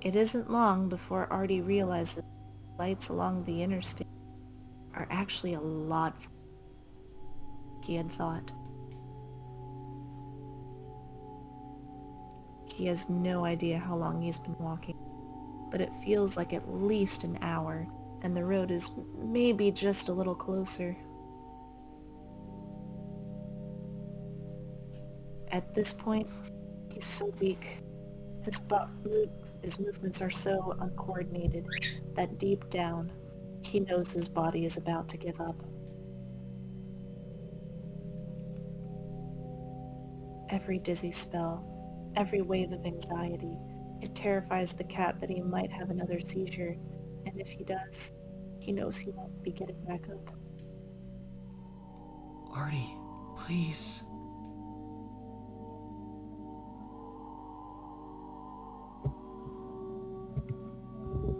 It isn't long before Artie realizes lights along the interstate are actually a lot farther than he had thought. He has no idea how long he's been walking, but it feels like at least an hour, and the road is maybe just a little closer. At this point, he's so weak. His movements are so uncoordinated that deep down, he knows his body is about to give up. Every dizzy spell, every wave of anxiety, it terrifies the cat that he might have another seizure, and if he does, he knows he won't be getting back up. Artie, please.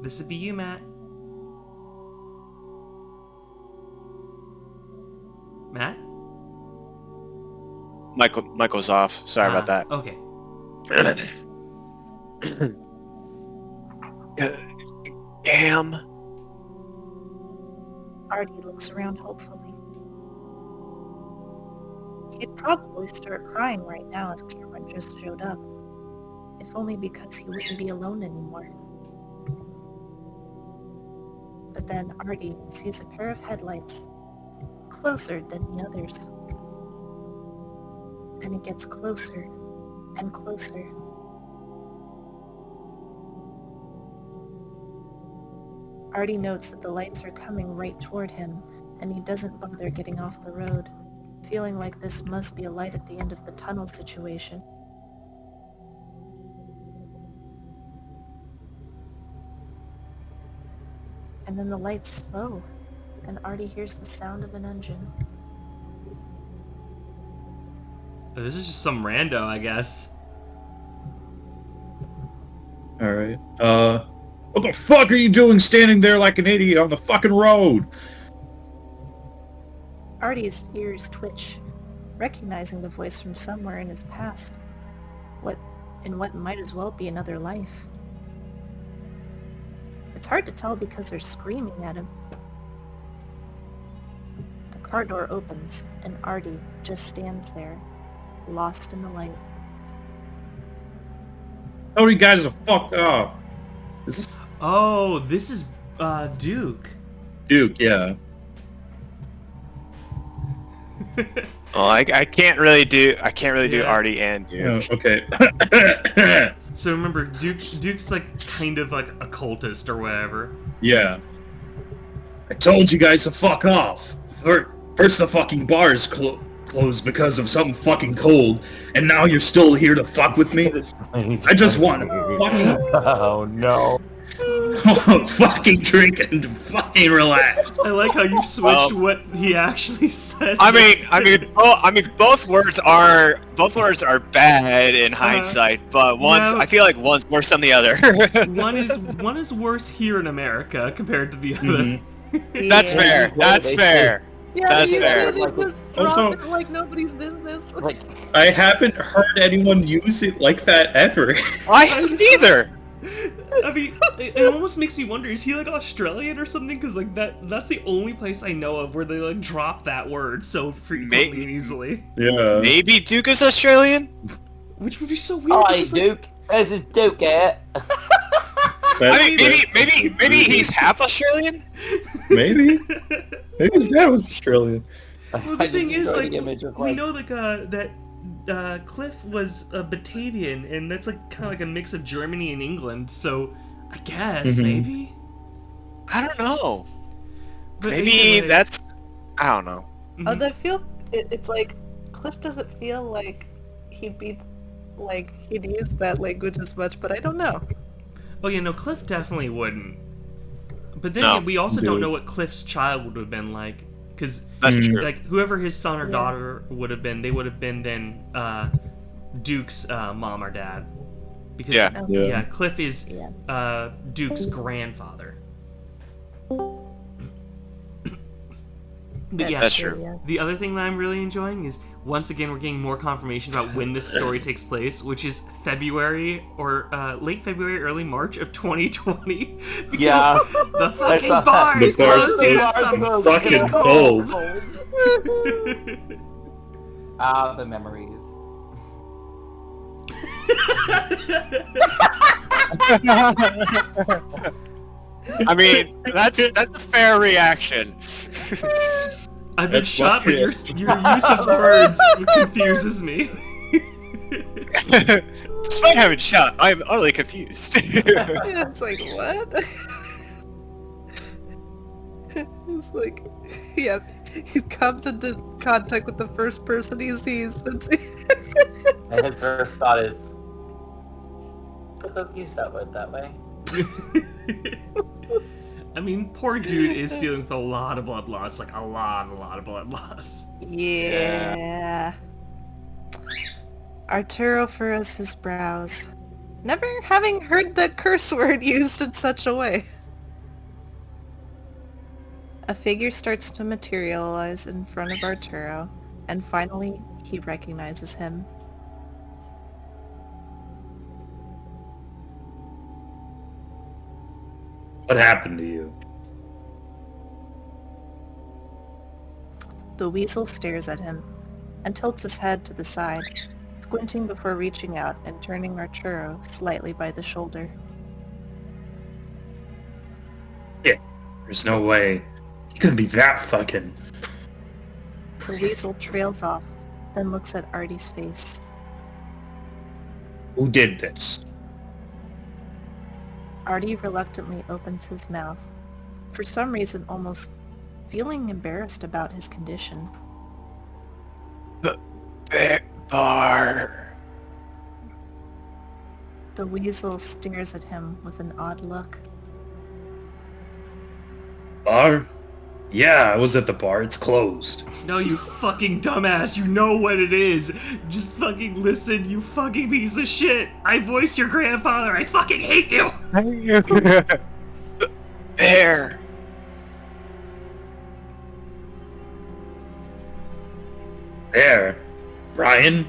This would be you, Matt. Matt? Michael's off. Sorry about that. Okay. Damn. Artie looks around hopefully. He'd probably start crying right now if Cameron just showed up. If only because he wouldn't be alone anymore. But then Artie sees a pair of headlights, closer than the others. And it gets closer and closer. Artie notes that the lights are coming right toward him, and he doesn't bother getting off the road, feeling like this must be a light at the end of the tunnel situation. And then the lights slow, and Artie hears the sound of an engine. This is just some rando, I guess. Alright. What the fuck are you doing standing there like an idiot on the fucking road? Artie's ears twitch, recognizing the voice from somewhere in his past. What might as well be another life. It's hard to tell because they're screaming at him. The car door opens, and Artie just stands there, lost in the light. How you guys are fucked up? Is this Oh, this is Duke. Duke? Yeah. Oh, I can't really do Yeah. Artie and Duke. Oh, okay. So remember, Duke's like kind of like a cultist or whatever. Yeah. I told you guys to fuck off. First the fucking bar is closed because of something fucking cold, and now you're still here to fuck with me? I just want to fucking... Oh no. fucking drink and fucking relax. I like how you switched what he actually said. I mean, both words are bad in hindsight, but I feel like one's worse than the other. one is worse here in America compared to the other. Mm-hmm. That's fair. That's fair. Yeah, That's fair. Also, like nobody's business. Like, I haven't heard anyone use it like that ever. I haven't either. I mean, it almost makes me wonder, is he like Australian or something? Because like that's the only place I know of where they like drop that word so frequently and easily. Yeah. Maybe Duke is Australian? Which would be so weird. hi because, like, Duke. Where's his Duke at? I mean, maybe he's half Australian? Maybe his dad was Australian. Well, the thing is, like, we know like that Cliff was a Batavian, and that's like kind of like a mix of Germany and England. So I guess maybe. I don't know. But Maybe anyway. that's... I don't know. Oh, it's like Cliff doesn't feel like he'd use that language as much, but I don't know. Oh yeah, no, Cliff definitely wouldn't. But then No. again, we also don't Dude. know what Cliff's child would have been like, because That's true. like whoever his son or Yeah. daughter would have been, they would have been then Duke's mom or dad. Because Yeah. yeah, Cliff is Yeah. Duke's grandfather. But yeah, That's true. the other thing that I'm really enjoying is, once again, we're getting more confirmation about when this story takes place, which is February or late February, early March of 2020. Because Yeah. the fucking saw bar that. is The bar's closed due to closed. some The bar's fucking cold. Ah, the memories. I mean, that's a fair reaction. I've been That's shot, but fucking- your use of words confuses me. Despite having shot, I am utterly confused. Yeah, it's like, what? It's like, yeah, he comes into contact with the first person he sees. And And his first thought is, but don't use that word that way. I mean, poor dude is dealing with a lot of blood loss, like a lot of blood loss. yeah. Arturo furrows his brows, never having heard that curse word used in such a way. A figure starts to materialize in front of Arturo, and finally he recognizes him. What happened to you? The weasel stares at him and tilts his head to the side, squinting before reaching out and turning Arturo slightly by the shoulder. There's no way. He couldn't be that fucking... The weasel trails off, then looks at Artie's face. Who did this? Artie reluctantly opens his mouth, for some reason almost feeling embarrassed about his condition. Bar. The weasel stares at him with an odd look. Bar? Yeah, I was at the bar. It's closed. No, you fucking dumbass, you know what it is. Just fucking listen, you fucking piece of shit. I voiced your grandfather, I fucking hate you. Bear. There. Brian?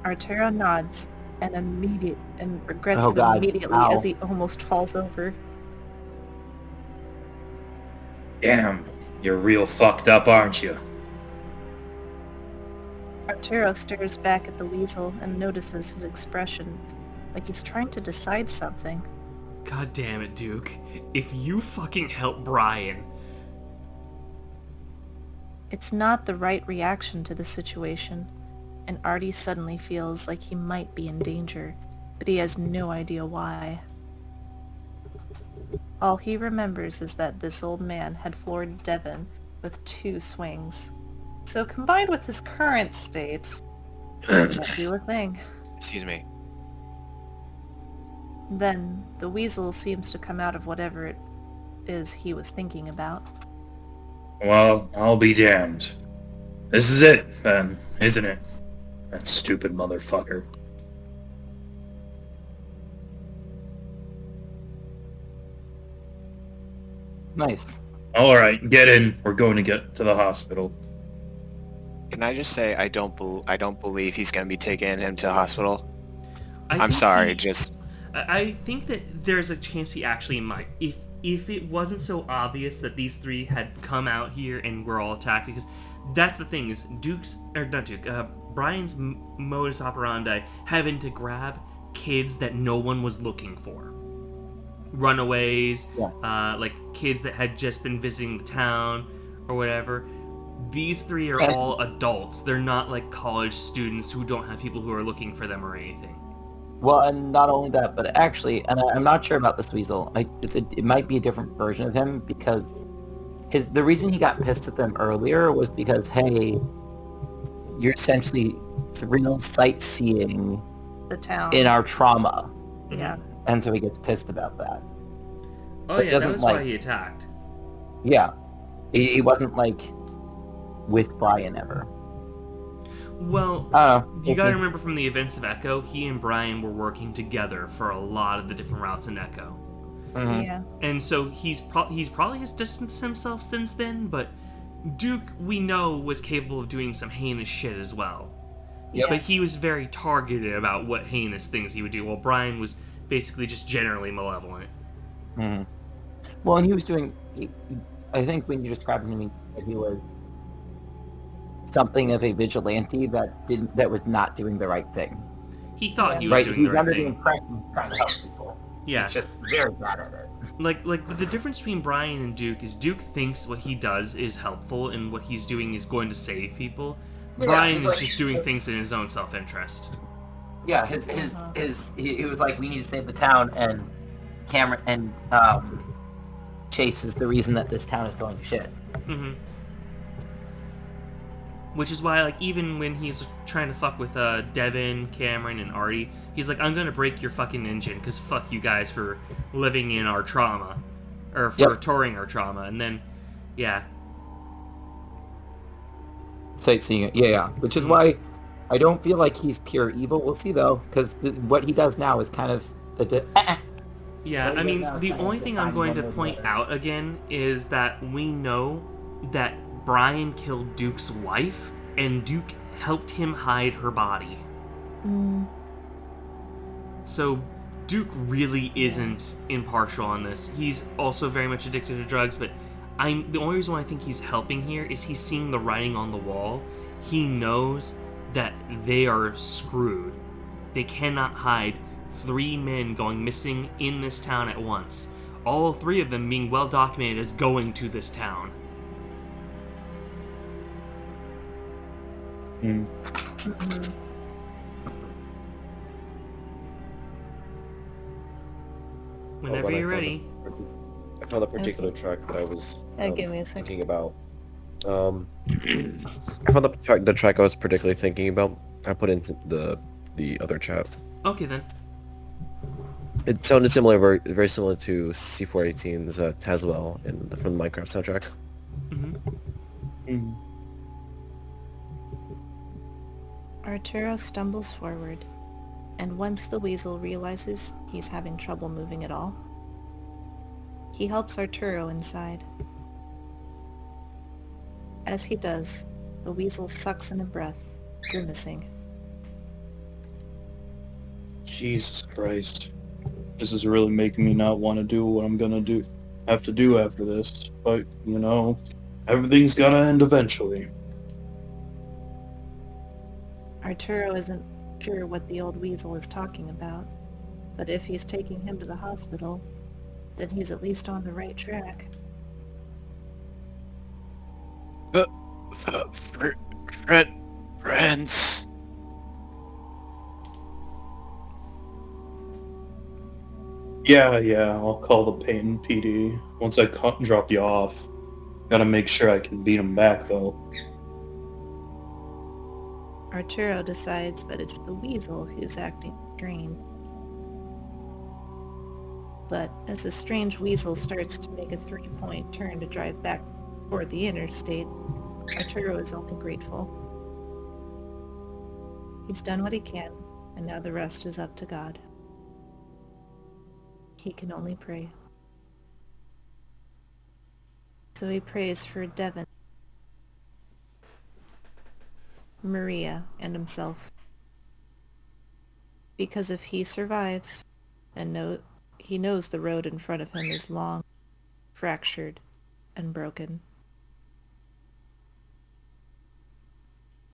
Arturo nods and regrets Oh it God, immediately ow. as he almost falls over. Damn. You're real fucked up, aren't you? Arturo stares back at the weasel and notices his expression, like he's trying to decide something. God damn it, Duke. If you fucking help Brian... It's not the right reaction to the situation, and Artie suddenly feels like he might be in danger, but he has no idea why. All he remembers is that this old man had floored Devon with 2 swings. So combined with his current state, it can't do a thing. Excuse me. Then, the weasel seems to come out of whatever it is he was thinking about. Well, I'll be damned. This is it, then, isn't it? That stupid motherfucker. Nice. Alright, get in. We're going to get to the hospital. Can I just say I don't believe he's gonna be taking him to the hospital. I I'm think sorry, he- just I think that there's a chance he actually might. If it wasn't so obvious that these 3 had come out here and were all attacked, because that's the thing is Brian's modus operandi having to grab kids that no one was looking for, runaways, like kids that had just been visiting the town or whatever. These 3 are all adults. They're not like college students who don't have people who are looking for them or anything. Well, and not only that, but actually, and I'm not sure about this weasel. It might be a different version of him because the reason he got pissed at them earlier was because, hey, you're essentially thrill sightseeing The town. in our trauma, Yeah. and so he gets pissed about that. Oh But yeah, that doesn't, was why like- he attacked. Yeah, he wasn't like with Brian ever. Well, I don't know. you gotta remember from the events of Echo, he and Brian were working together for a lot of the different routes in Echo. Mhm. Yeah. And so he's probably has distanced himself since then, but Duke, we know, was capable of doing some heinous shit as well. Yep. But he was very targeted about what heinous things he would do, while Brian was basically just generally malevolent. Mhm. Well, and he was doing. I think when you described him to me, that he was something of a vigilante that was not doing the right thing. He thought Yeah. he was Right? doing He was the right under the thing. impression of trying to help people. Yeah. He's just very bad at it. Like the difference between Brian and Duke is Duke thinks what he does is helpful and what he's doing is going to save people. Yeah, Brian he's is like- just doing things in his own self-interest. Yeah, he was like, we need to save the town, and Cameron and Chase is the reason that this town is going to shit. hmm Which is why, like, even when he's trying to fuck with Devin, Cameron, and Artie, he's like, I'm gonna break your fucking engine, because fuck you guys for living in our trauma. Or for Yep. touring our trauma. And then, yeah. Sightseeing, yeah. Which is why I don't feel like he's pure evil. We'll see though, because what he does now is kind of Yeah, Well, I he mean, does now the kind of only thing I'm define going to one or the point other. out again is that we know that Brian killed Duke's wife, and Duke helped him hide her body. Mm, So Duke really isn't impartial on this. He's also very much addicted to drugs, but the only reason why I think he's helping here is he's seeing the writing on the wall. He knows that they are screwed. They cannot hide 3 men going missing in this town at once. All 3 of them being well documented as going to this town. Mm. mhm. Whenever when I you're found ready. I found a particular track that I was Give me a second. thinking about. I found the track I was particularly thinking about. I put into the other chat. Okay then. It sounded similar, very, very similar to C418's Tazwell from the Minecraft soundtrack. hmm Mm. Arturo stumbles forward, and once the weasel realizes he's having trouble moving at all, he helps Arturo inside. As he does, the weasel sucks in a breath, grimacing. Jesus Christ. This is really making me not want to do what I'm gonna have to do after this. But, you know, everything's gonna end eventually. Arturo isn't sure what the old weasel is talking about, but if he's taking him to the hospital, then he's at least on the right track. Friends. Yeah, I'll call the Peyton PD once I drop you off. Gotta make sure I can beat him back, though. Arturo decides that it's the weasel who's acting strange. But as the strange weasel starts to make a 3-point turn to drive back toward the interstate, Arturo is only grateful. He's done what he can, and now the rest is up to God. He can only pray. So he prays for Devin, Maria, and himself. Because if he survives, and he knows the road in front of him is long, fractured, and broken,